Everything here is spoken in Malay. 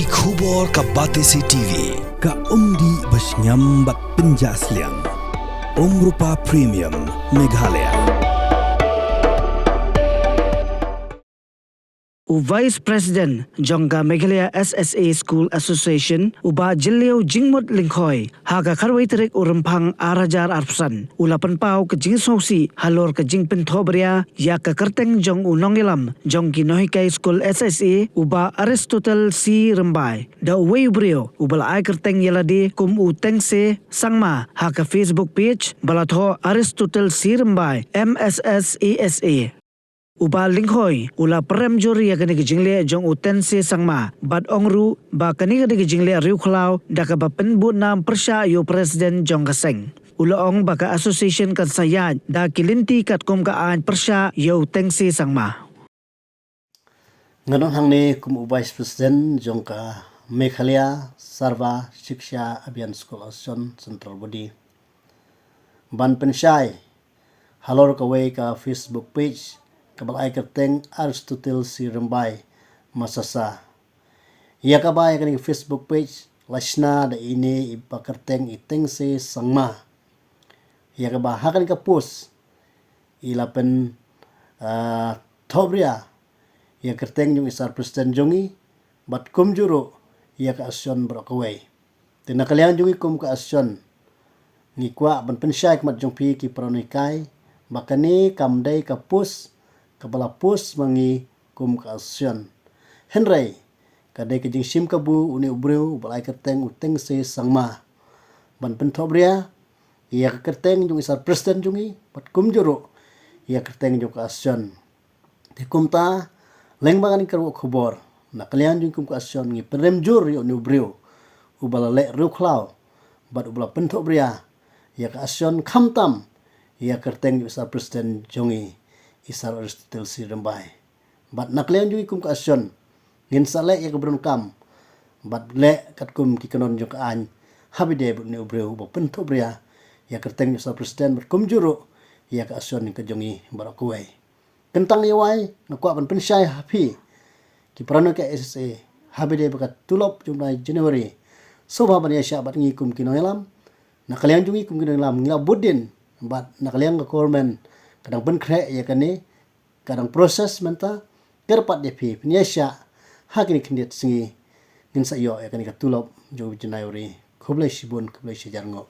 Ki khubor ka Batesi TV. Ka umdi basnyam bak penjaslian. Rupa Premium Meghalaya. Vice President Jongga Meghalaya SSA School Association uba Jilio Jingmut Lingkhoi haga kharwai terik urempang arajar arpsan ulapan pau ke jing sosi halor ke jing penthobria ya ke kerteng jong unongilam jong kinohikai School SSA uba Aristotle C Rembai da wei brio ubal ai kerteng yaladi kum u tengse sangma ha ke Facebook page balatho Aristotle C Rembai MSSESA Uba Lingkhoi ula prem jori ya kani jingle jong uten se sangma bat ongru ba kani kani jingle riu khlau da ka ba penbu nam persya yo president jong kaseng ula ong ba ka association kan sayat da kilinti kat kum ka an persya yo teng se sangma nganon hangne kum vice president jong ka Meghalaya Sarva Shiksha Abhiyan School Association Central Body ban pensyai halor ka way ka Facebook page kabal ay kerteng Aristotle C Rembai masasa ya kabay kaning Facebook page lasna da ini ipa kerteng iteng se sangma ya kabah hakan ka post ilapen thobria ya kerteng yung isar president jongi bat kum juro ya ka asyon brokaway tinakalian jongi kum ka asyon ni kwa ban pensyai mat jong pi ki pronikai bakani kamdai ka post kabala pos mangi kum ka asyon henry kadai kejing sim kabu uni ubreu balai kerteng uteng se sangma ban penthobria ia kerteng jung isar president jungi pat kum juro ia kerteng jung ka asyon ti kumta lengbangan karu khobor na kalian jung kum ka asyon ngi prem jur uni ubreu ubala le ruklau bat ubala penthobria ia ka asyon khamtam ia kerteng jung isar president jungi isar Aristotle C Rembai bat naklian jui kum ka asyon ngin sale ya kebrun kam bat le kat kum ki kanon jong an habide bu ne ubreu bo penthobria ya kerteng isar president bat kum juro ya ka asyon ka jongi barakuai kentang yawai nakwa ban pensyai hapi ki prano ka SSA habide bakat tulop jumlai January soba ban ya syabat ngi kum kinoelam naklian jui kum kinoelam ngila budin bat naklian ka kormen kadang penkre ya kani kadang proses menta kerpat depi penyesya hakini kendiat singi ngin sayo ya kani katulop jo Januari kublai sibun kublai sejarngo